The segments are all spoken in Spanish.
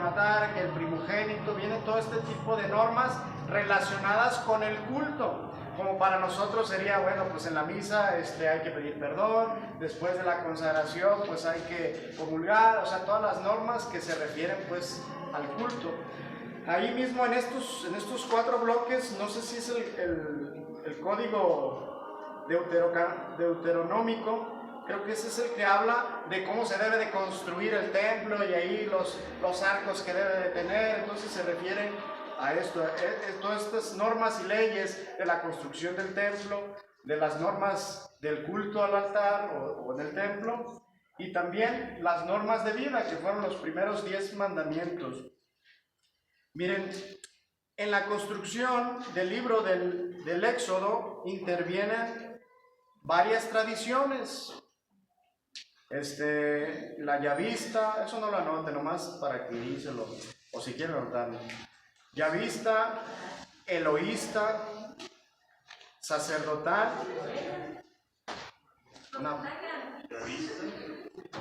matar, que el primogénito, viene todo este tipo de normas relacionadas con el culto. Como para nosotros sería, bueno, pues en la misa hay que pedir perdón, después de la consagración pues hay que comulgar, o sea, todas las normas que se refieren pues al culto. Ahí mismo en estos 4 bloques, no sé si es el código deuteronómico, creo que ese es el que habla de cómo se debe de construir el templo y ahí los arcos que debe de tener, entonces se refieren a esto, todas estas normas y leyes de la construcción del templo, de las normas del culto al altar o en el templo, y también las normas de vida, que fueron los primeros 10 mandamientos. Miren, en la construcción del libro del Éxodo intervienen varias tradiciones. La yavista, eso no lo anoten, nomás para escribírselo, o si quieren anotarlo. Yavista, eloísta, sacerdotal, no.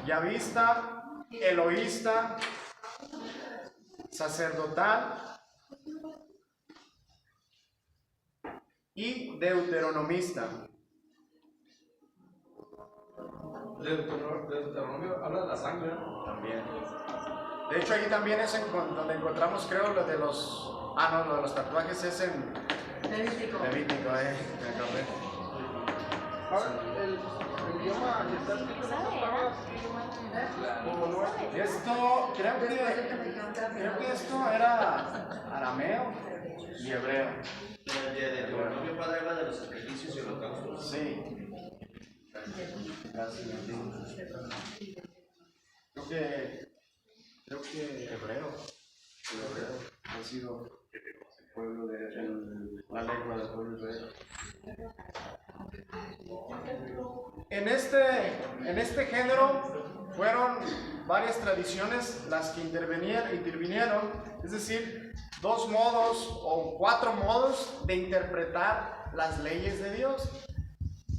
Yavista, eloísta, sacerdotal y deuteronomista. Deuteronomio habla de la sangre, ¿no? También. De hecho, ahí también es donde encontramos, creo, lo de los... Ah, no, lo de los tatuajes es en... Levítico. Levítico, me acordé. Ahora, el idioma que está escrito en estas tablas, como no es. Esto, creo que esto era arameo y hebreo. El de Deuteronomio padre habla de los sacrificios y holocaustos. Sí. Gracias. Creo que hebreo ha sido el pueblo la lengua del pueblo hebreo. En este género fueron varias tradiciones las que intervinieron, es decir, 2 modos o 4 modos de interpretar las leyes de Dios.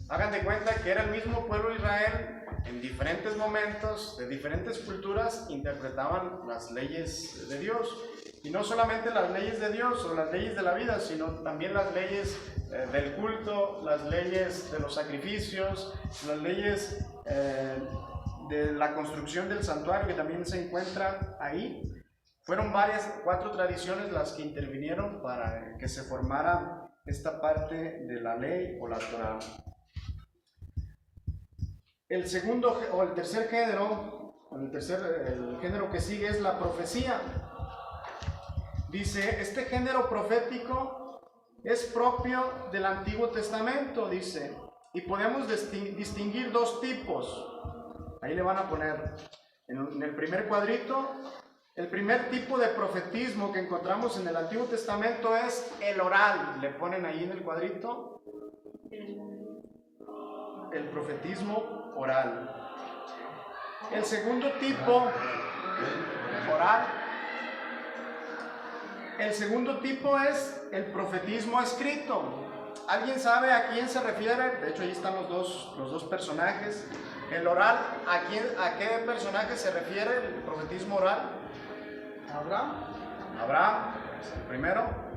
Hagan de cuenta que era el mismo pueblo de Israel, en diferentes momentos, de diferentes culturas, interpretaban las leyes de Dios. Y no solamente las leyes de Dios o las leyes de la vida, sino también las leyes del culto, las leyes de los sacrificios, las leyes de la construcción del santuario, que también se encuentra ahí. Fueron 4 tradiciones las que intervinieron para que se formara esta parte de la ley o la Torah. El tercer género, el género que sigue es la profecía. Dice, este género profético es propio del Antiguo Testamento, dice, y podemos distinguir 2 tipos. Ahí le van a poner en el primer cuadrito. El primer tipo de profetismo que encontramos en el Antiguo Testamento es el oral. Le ponen ahí en el cuadrito el profetismo oral. El segundo tipo oral. El segundo tipo es el profetismo escrito. ¿Alguien sabe a quién se refiere? De hecho, ahí están los dos personajes. El oral, ¿a qué personaje se refiere el profetismo oral? Abraham, el primero.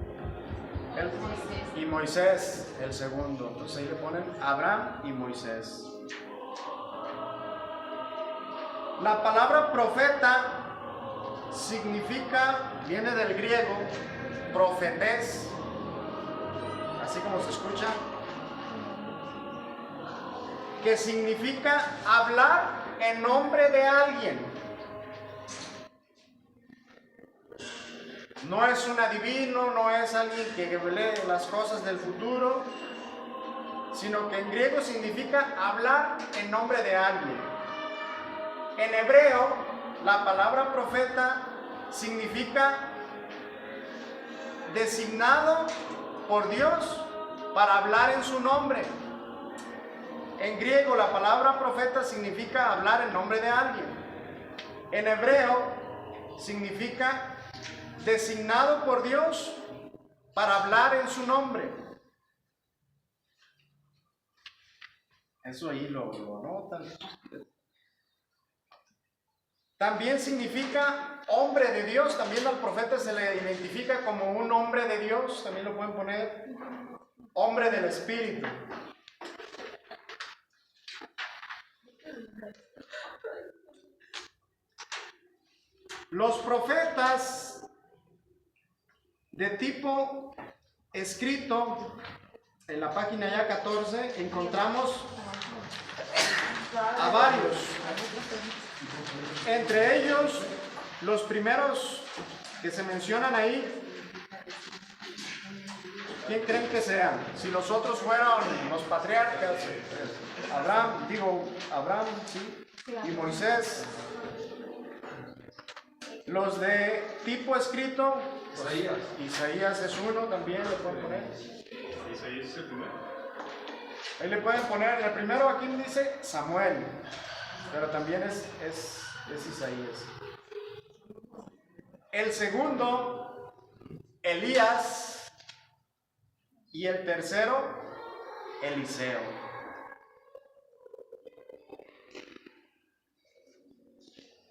Y Moisés, el segundo. Entonces ahí le ponen Abraham y Moisés. La palabra profeta viene del griego profetés, así como se escucha, que significa hablar en nombre de alguien. No es un adivino, no es alguien que lee las cosas del futuro, sino que en griego significa hablar en nombre de alguien. En hebreo, la palabra profeta significa designado por Dios para hablar en su nombre. En griego, la palabra profeta significa hablar en nombre de alguien. En hebreo, significa designado por Dios para hablar en su nombre. Eso ahí lo anotan. También significa hombre de Dios, también al profeta se le identifica como un hombre de Dios, también lo pueden poner, hombre del Espíritu. Los profetas de tipo escrito, en la página ya 14, encontramos a varios. Entre ellos, los primeros que se mencionan ahí, ¿quién creen que sean? Si los otros fueron los patriarcas, Abraham, ¿sí? Y Moisés. Los de tipo escrito, Isaías es uno, también le pueden poner. Isaías es el primero. Ahí le pueden poner, el primero aquí dice Samuel, pero también es Isaías. El segundo, Elías, y el tercero, Eliseo.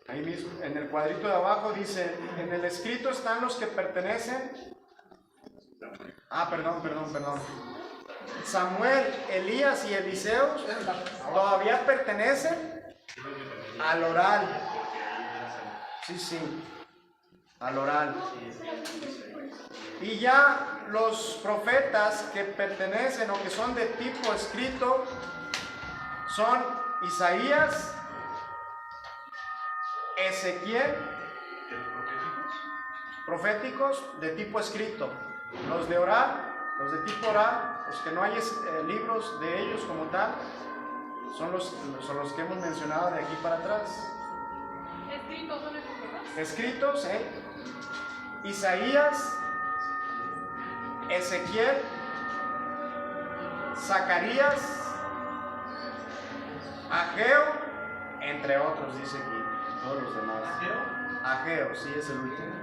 Ahí mismo, en el cuadrito de abajo dice, en el escrito están los que pertenecen. Perdón. Samuel, Elías y Eliseo todavía pertenecen al oral. Sí, al oral. Y ya los profetas que pertenecen o que son de tipo escrito son Isaías, Ezequiel, proféticos de tipo escrito. Los de oral, los de tipo oral, los que no hay libros de ellos como tal, son los que hemos mencionado de aquí para atrás. ¿Escritos son esos, verdad? Escritos, Isaías, Ezequiel, Zacarías, Ageo, entre otros, dice aquí. Todos los demás. Ageo, sí, es el último.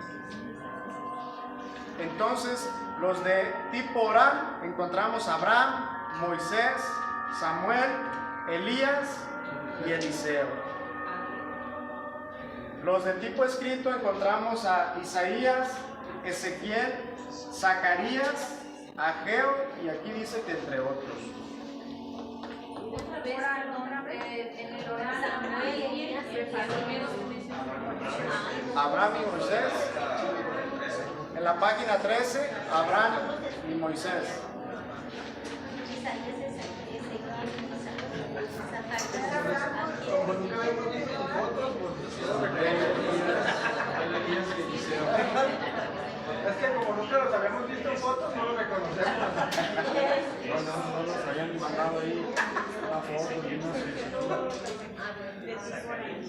Entonces, los de tipo oral encontramos a Abraham, Moisés, Samuel, Elías y Eliseo. Los de tipo escrito encontramos a Isaías, Ezequiel, Zacarías, Ageo y aquí dice que entre otros. En el oral, Samuel, Elías y los primeros que mencionamos. Abraham y Moisés. En la página 13, Abraham y Moisés. Como nunca hemos visto fotos, es que como nunca los habíamos visto en fotos, no los reconocemos. No nos habían mandado ahí una foto y Moisés y esos fueron los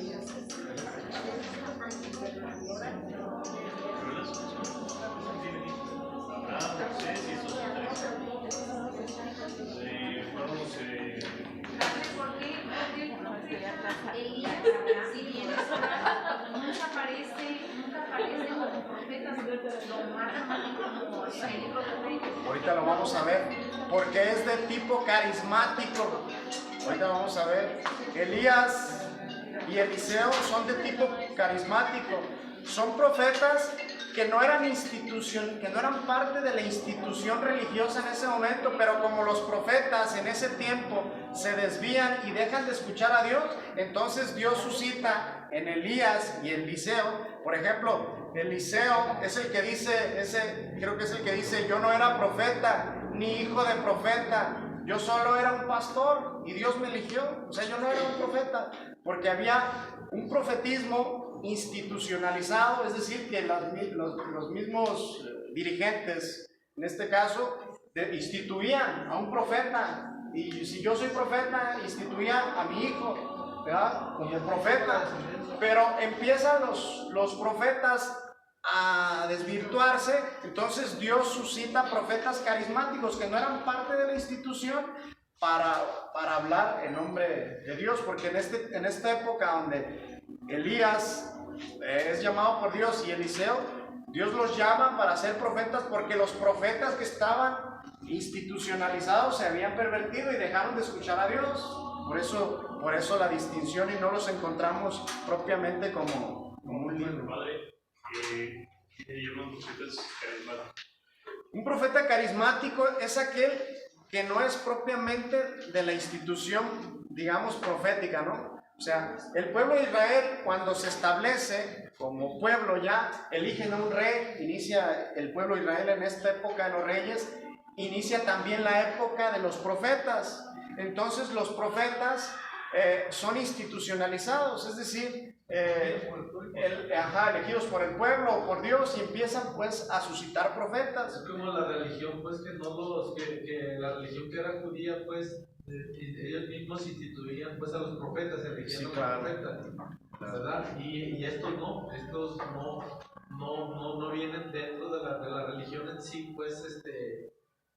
¿Por qué el profeta Elías, si bien es oral, nunca aparece como profeta, lo marcan como en el libro de Reyes? ahorita lo vamos a ver, porque es de tipo carismático. Ahorita vamos a ver. Elías y Eliseo son de tipo carismático. Son profetas que no eran parte de la institución religiosa en ese momento, pero como los profetas en ese tiempo se desvían y dejan de escuchar a Dios, entonces Dios suscita en Elías y Eliseo. Por ejemplo, Eliseo es el que dice, creo que es el que dice, yo no era profeta ni hijo de profeta, yo solo era un pastor y Dios me eligió. O sea, yo no era un profeta, porque había un profetismo institucionalizado, es decir, que los mismos dirigentes, en este caso, instituían a un profeta. Y si yo soy profeta, instituía a mi hijo, ¿verdad?, como profeta. Pero empiezan los profetas a desvirtuarse, entonces Dios suscita profetas carismáticos que no eran parte de la institución para hablar en nombre de Dios, porque en esta época donde Elías es llamado por Dios y Eliseo, Dios los llama para ser profetas, porque los profetas que estaban institucionalizados se habían pervertido y dejaron de escuchar a Dios. Por eso Por eso la distinción, y no los encontramos propiamente como un libro. Padre, ¿qué llaman profetas carismáticos? Un profeta carismático es aquel que no es propiamente de la institución, digamos, profética, ¿no? O sea, el pueblo de Israel, cuando se establece como pueblo ya, eligen a un rey, inicia el pueblo de Israel en esta época de los reyes, inicia también la época de los profetas. Entonces los profetas son institucionalizados, es decir, elegidos por el pueblo o por Dios, y empiezan pues a suscitar profetas. Es como la religión, pues que la religión que era judía, pues ellos mismos instituían pues a los profetas, eligieron Sí, claro. a los profetas, ¿verdad? Y estos no vienen dentro de la religión en sí, pues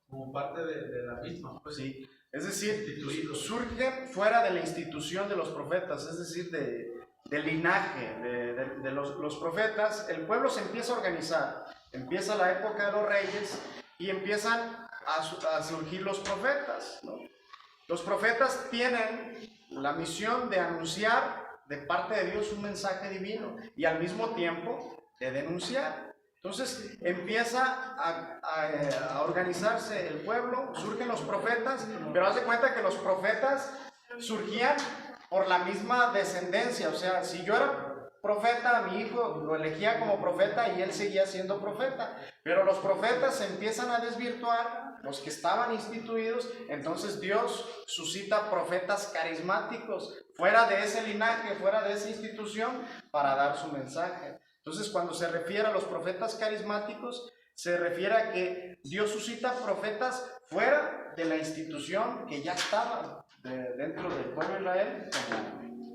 como parte de la misma, pues. Sí. Es decir, Instituidos. surgen fuera de la institución de los profetas, es decir, del linaje de los profetas. El pueblo se empieza a organizar, empieza la época de los reyes y empiezan a surgir los profetas, ¿no? Los profetas tienen la misión de anunciar de parte de Dios un mensaje divino y al mismo tiempo de denunciar. Entonces empieza a organizarse el pueblo, surgen los profetas, pero haz de cuenta que los profetas surgían por la misma descendencia. O sea, si yo era profeta, mi hijo lo elegía como profeta y él seguía siendo profeta. Pero los profetas se empiezan a desvirtuar, los que estaban instituidos, entonces Dios suscita profetas carismáticos fuera de ese linaje, fuera de esa institución, para dar su mensaje. Entonces, cuando se refiere a los profetas carismáticos, se refiere a que Dios suscita profetas fuera de la institución que ya estaban dentro del pueblo de Israel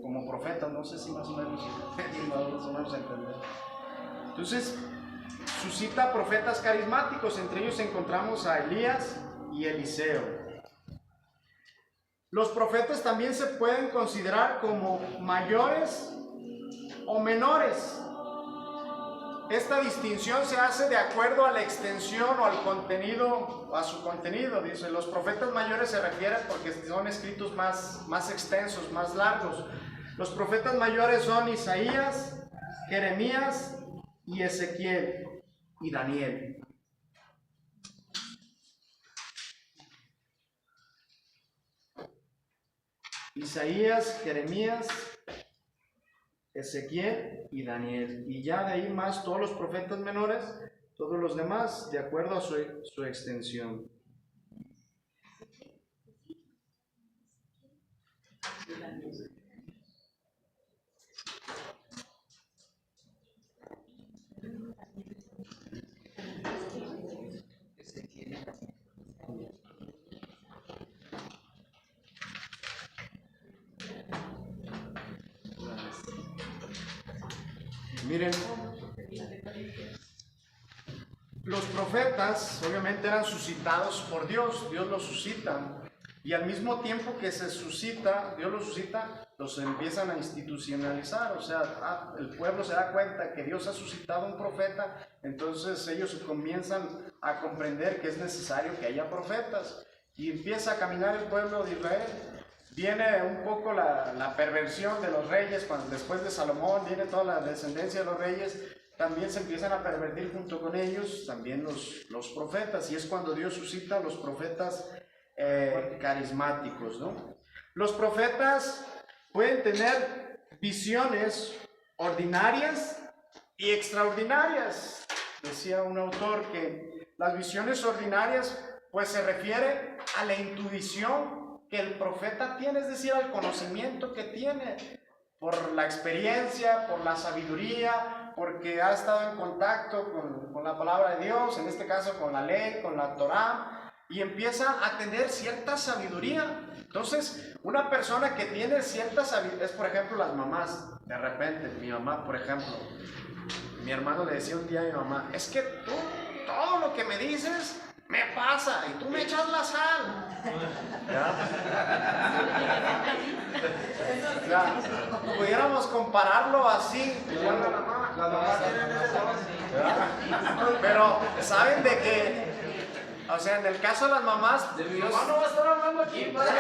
como profetas. No sé si más o menos entender. Entonces, suscita profetas carismáticos, entre ellos encontramos a Elías y Eliseo. Los profetas también se pueden considerar como mayores o menores. Esta distinción se hace de acuerdo a la extensión o al contenido, a su contenido. Dice, los profetas mayores se refieren porque son escritos más extensos, más largos. Los profetas mayores son Isaías, Jeremías y Ezequiel y Daniel. Isaías, Jeremías, Ezequiel y Daniel. Y ya de ahí más todos los profetas menores, todos los demás, de acuerdo a su extensión. Miren, los profetas obviamente eran suscitados por Dios, Dios los suscita, y al mismo tiempo que se suscita, Dios los suscita, los empiezan a institucionalizar. O sea, el pueblo se da cuenta que Dios ha suscitado un profeta, entonces ellos comienzan a comprender que es necesario que haya profetas, y empieza a caminar el pueblo de Israel. Viene un poco la perversión de los reyes, cuando después de Salomón viene toda la descendencia de los reyes, también se empiezan a pervertir junto con ellos, también los profetas, y es cuando Dios suscita a los profetas carismáticos, ¿no? Los profetas pueden tener visiones ordinarias y extraordinarias. Decía un autor que las visiones ordinarias pues se refiere a la intuición que el profeta tiene, es decir, al conocimiento que tiene por la experiencia, por la sabiduría, porque ha estado en contacto con la palabra de Dios, en este caso con la ley, con la Torá, y empieza a tener cierta sabiduría. Entonces, una persona que tiene cierta sabiduría, es por ejemplo las mamás, de repente, mi mamá, por ejemplo, mi hermano le decía un día a mi mamá, es que tú, todo lo que me dices, me pasa, y tú me echas la sal. ¿Ya? Pudiéramos compararlo así. Pero saben de que O sea, en el caso de las mamás, De mi Dios, mamá no va a estar hablando aquí, padre.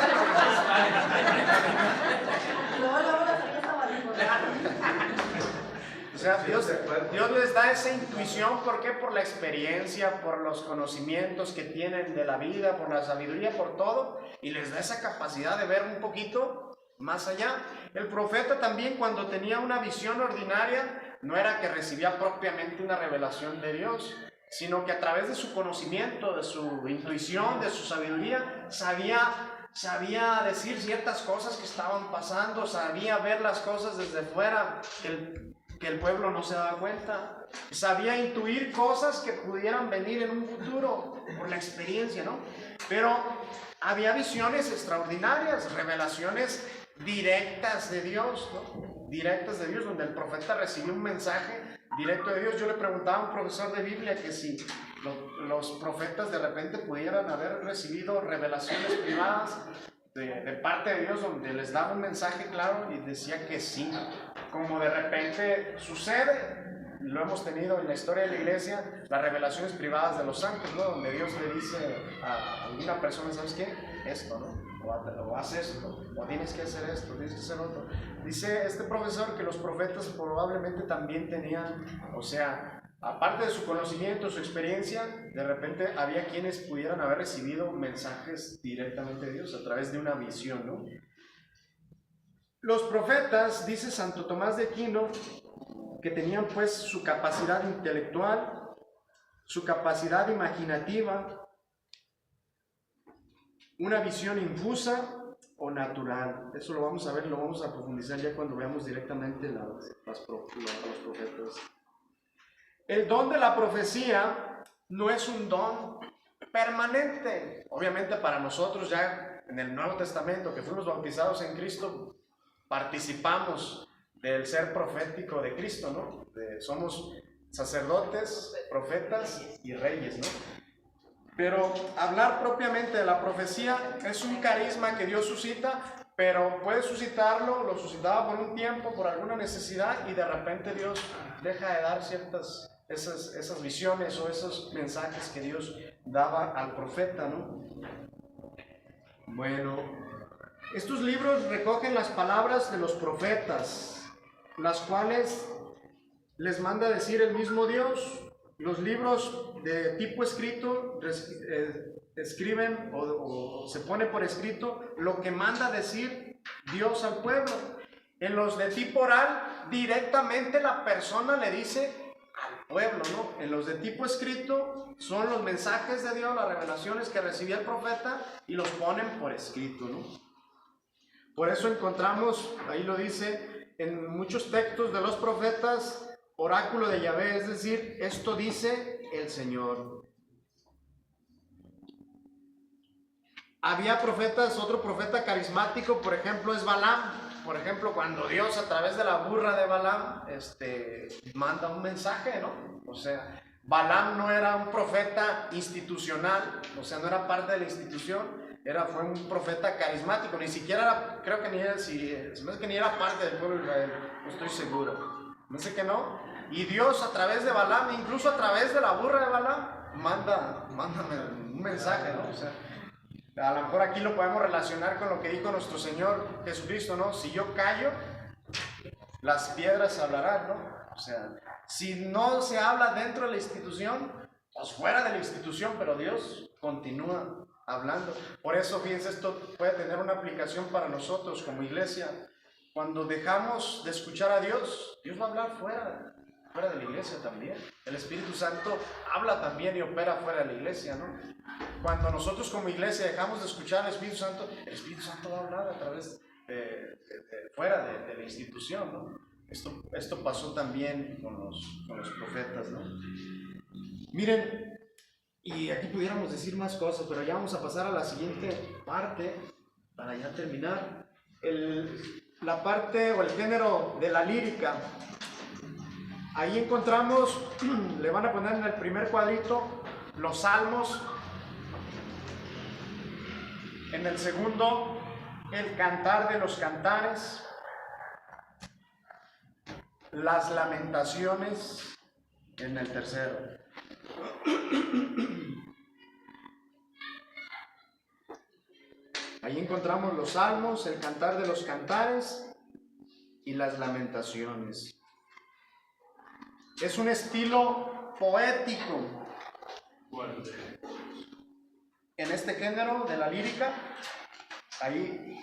o sea, Dios les da esa intuición. ¿Por qué? Por la experiencia, por los conocimientos que tienen de la vida, por la sabiduría, por todo. Y les da esa capacidad de ver un poquito más allá. El profeta también, cuando tenía una visión ordinaria, no era que recibía propiamente una revelación de Dios, sino que a través de su conocimiento, de su intuición, de su sabiduría, sabía decir ciertas cosas que estaban pasando, sabía ver las cosas desde fuera, que el pueblo no se daba cuenta, sabía intuir cosas que pudieran venir en un futuro, por la experiencia, ¿no? Pero había visiones extraordinarias, revelaciones directas de Dios, ¿no? Directas de Dios, donde el profeta recibió un mensaje directo de Dios. Yo le preguntaba a un profesor de Biblia que si los profetas de repente pudieran haber recibido revelaciones privadas de parte de Dios, donde les daba un mensaje claro, y decía que sí, como de repente sucede. Lo hemos tenido en la historia de la iglesia, las revelaciones privadas de los santos, ¿no? Donde Dios le dice a alguna persona, ¿sabes qué? Esto, ¿no? O haz esto, o tienes que hacer esto, tienes que hacer otro. Dice este profesor que los profetas probablemente también tenían, o sea, aparte de su conocimiento, su experiencia, de repente había quienes pudieran haber recibido mensajes directamente de Dios a través de una visión, ¿no? Los profetas, dice Santo Tomás de Aquino, que tenían pues su capacidad intelectual, su capacidad imaginativa, una visión infusa o natural. Eso lo vamos a ver, lo vamos a profundizar ya cuando veamos directamente a los profetas. El don de la profecía no es un don permanente. Obviamente para nosotros ya en el Nuevo Testamento, que fuimos bautizados en Cristo, participamos del ser profético de Cristo, ¿no? Somos sacerdotes, profetas y reyes, ¿no? Pero hablar propiamente de la profecía es un carisma que Dios suscita, pero puede suscitarlo, lo suscitaba por un tiempo, por alguna necesidad, y de repente Dios deja de dar esas visiones o esos mensajes que Dios daba al profeta, ¿no? Bueno, estos libros recogen las palabras de los profetas, las cuales les manda decir el mismo Dios. Los libros de tipo escrito escriben o se pone por escrito lo que manda decir Dios al pueblo. En los de tipo oral, directamente la persona le dice al pueblo, ¿no? En los de tipo escrito son los mensajes de Dios, las revelaciones que recibía el profeta, y los ponen por escrito, ¿no? Por eso encontramos, ahí lo dice, en muchos textos de los profetas, oráculo de Yahvé, es decir, esto dice el Señor. Había profetas, otro profeta carismático, por ejemplo, es Balaam. Por ejemplo, cuando Dios a través de la burra de Balaam manda un mensaje, ¿no? O sea, Balaam no era un profeta institucional, o sea, no era parte de la institución, fue un profeta carismático, ni siquiera era, creo que ni era, ni era parte del pueblo de Israel, no estoy seguro. No sé que no. Y Dios a través de Balaam, incluso a través de la burra de Balaam, manda un mensaje, ¿no? O sea, a lo mejor aquí lo podemos relacionar con lo que dijo nuestro Señor Jesucristo, ¿no? Si yo callo, las piedras hablarán, ¿no? O sea, si no se habla dentro de la institución, pues fuera de la institución, pero Dios continúa hablando. Por eso, fíjense, esto puede tener una aplicación para nosotros como iglesia. Cuando dejamos de escuchar a Dios, Dios va a hablar fuera de la iglesia también. El Espíritu Santo habla también y opera fuera de la iglesia, ¿no? Cuando nosotros como iglesia dejamos de escuchar al Espíritu Santo, el Espíritu Santo va a hablar a través fuera de la institución, ¿no? Esto pasó también con los profetas, ¿no? Miren, y aquí pudiéramos decir más cosas, pero ya vamos a pasar a la siguiente parte para ya terminar. La parte o el género de la lírica. Ahí encontramos, le van a poner en el primer cuadrito los salmos, en el segundo el cantar de los cantares, las lamentaciones en el tercero. Ahí encontramos los salmos, el cantar de los cantares y las lamentaciones. Es un estilo poético en este género de la lírica. Ahí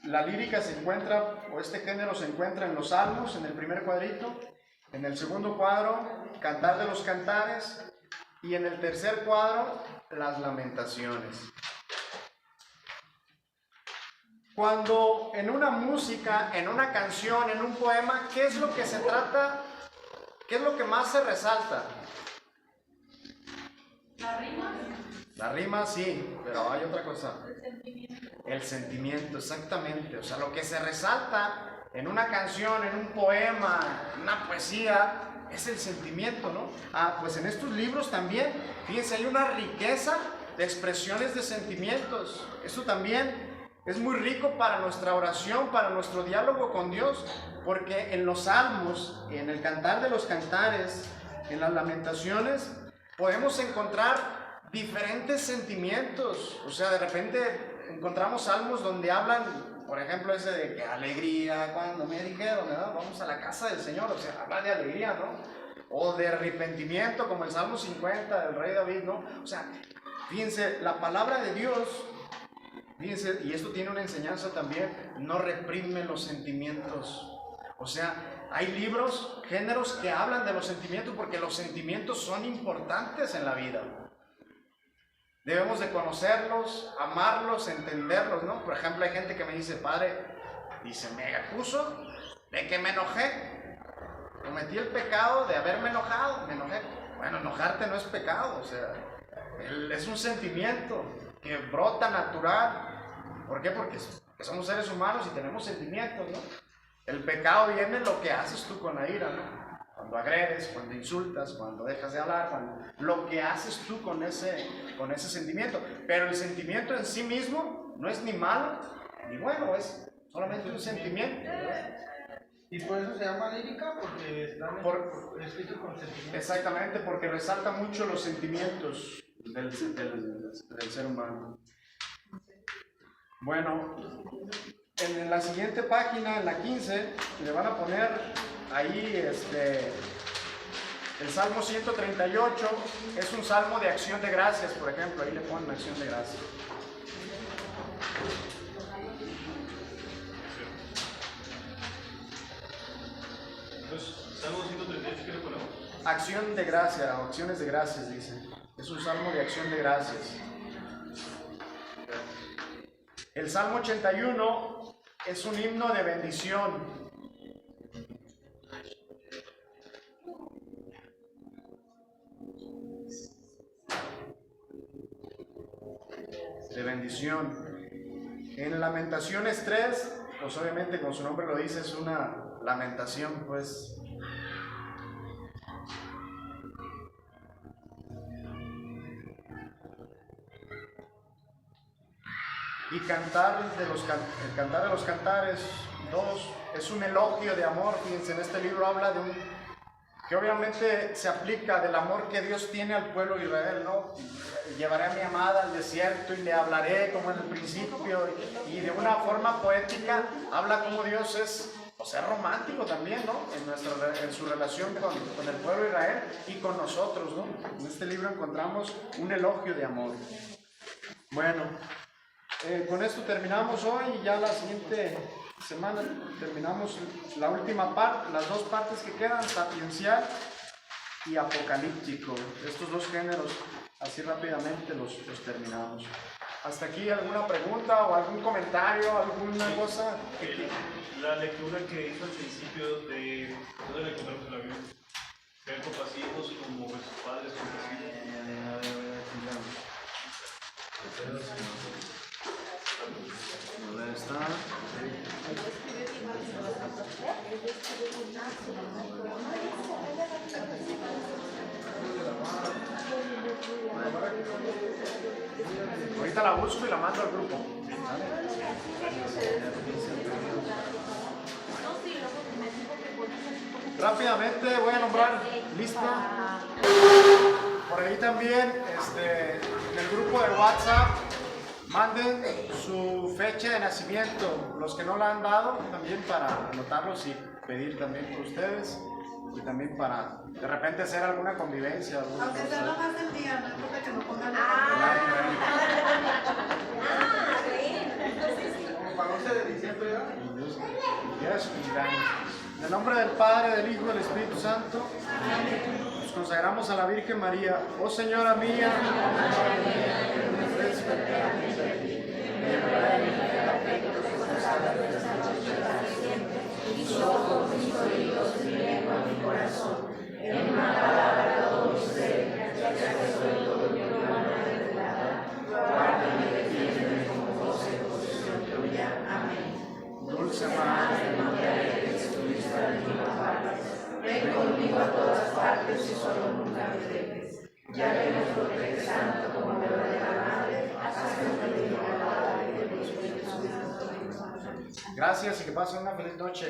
la lírica se encuentra, o este género se encuentra en los salmos, en el primer cuadrito. En el segundo cuadro, cantar de los cantares. Y en el tercer cuadro, las lamentaciones. Cuando en una música, en una canción, en un poema, ¿qué es lo que se trata? ¿Qué es lo que más se resalta? La rima. La rima sí, pero hay otra cosa. El sentimiento, exactamente. O sea, lo que se resalta en una canción, en un poema, en una poesía, es el sentimiento, ¿no? Pues en estos libros también, fíjense, hay una riqueza de expresiones de sentimientos. Eso también es muy rico para nuestra oración, para nuestro diálogo con Dios, porque en los salmos, en el cantar de los cantares, en las lamentaciones, podemos encontrar diferentes sentimientos. O sea, de repente encontramos salmos donde hablan, por ejemplo, ese de que alegría cuando me dijeron, ¿no? Vamos a la casa del Señor, o sea, habla de alegría, ¿no? O de arrepentimiento, como el Salmo 50 del rey David, ¿no? O sea, fíjense, la palabra de Dios, fíjense, y esto tiene una enseñanza también, no reprime los sentimientos. O sea, hay libros, géneros que hablan de los sentimientos porque los sentimientos son importantes en la vida. Debemos de conocerlos, amarlos, entenderlos, ¿no? Por ejemplo, hay gente que me dice, padre, dice, me acuso de que me enojé. Cometí el pecado de haberme enojado, me enojé. Bueno, enojarte no es pecado, o sea, es un sentimiento que brota natural. ¿Por qué? Porque somos seres humanos y tenemos sentimientos, ¿no? El pecado viene lo que haces tú con la ira, ¿no? Cuando agredes, cuando insultas, cuando dejas de hablar, lo que haces tú con ese sentimiento. Pero el sentimiento en sí mismo no es ni malo ni bueno, es solamente un sentimiento, ¿verdad? Y por eso se llama lírica, porque están escritos con sentimientos. Exactamente, porque resalta mucho los sentimientos del ser humano. Bueno, en la siguiente página, en la 15, le van a poner ahí el Salmo 138, es un salmo de acción de gracias, por ejemplo, ahí le ponen acción de gracias. Entonces, Salmo 138, ¿qué le ponemos? Acción de gracia, o acciones de gracias, dice. Es un salmo de acción de gracias. El Salmo 81 es un himno de bendición. De bendición. En Lamentaciones 3, pues obviamente como su nombre lo dice, es una lamentación, pues. Y el cantar de los cantares 2 es un elogio de amor. Fíjense, en este libro habla de que obviamente se aplica del amor que Dios tiene al pueblo de Israel, ¿no? Llevaré a mi amada al desierto y le hablaré como en el principio, y de una forma poética habla como Dios es, o sea, romántico también, ¿no? En su relación con el pueblo de Israel y con nosotros, ¿no? En este libro encontramos un elogio de amor. Bueno, con esto terminamos hoy y ya la siguiente semana terminamos la última parte, las dos partes que quedan, sapiencial y apocalíptico. Estos dos géneros, así rápidamente los terminamos. ¿Hasta aquí alguna pregunta o algún comentario, alguna cosa? La lectura que hizo al principio de ¿dónde la encontramos en la Biblia? Sean compasivos como vuestros padres compasivos. ¿Dónde está? Ahorita la busco y la mando al grupo. Rápidamente voy a nombrar lista. Por ahí también, en el grupo de WhatsApp, manden su fecha de nacimiento, los que no la han dado, también para anotarlos y pedir también por ustedes. Y también para de repente hacer alguna convivencia. Aunque sea nomás el día, no importa que no pongan Como para 11 de diciembre, ¿verdad? En el nombre del Padre, del Hijo y del Espíritu Santo, nos consagramos a la Virgen María. Oh Señora mía, dulce Madre, ven conmigo a todas partes y solo nunca me dejes. Ya veremos por regresando como verdadera madre hasta que te diga la hora de los Espíritu Santo. gracias y que pasen una feliz noche.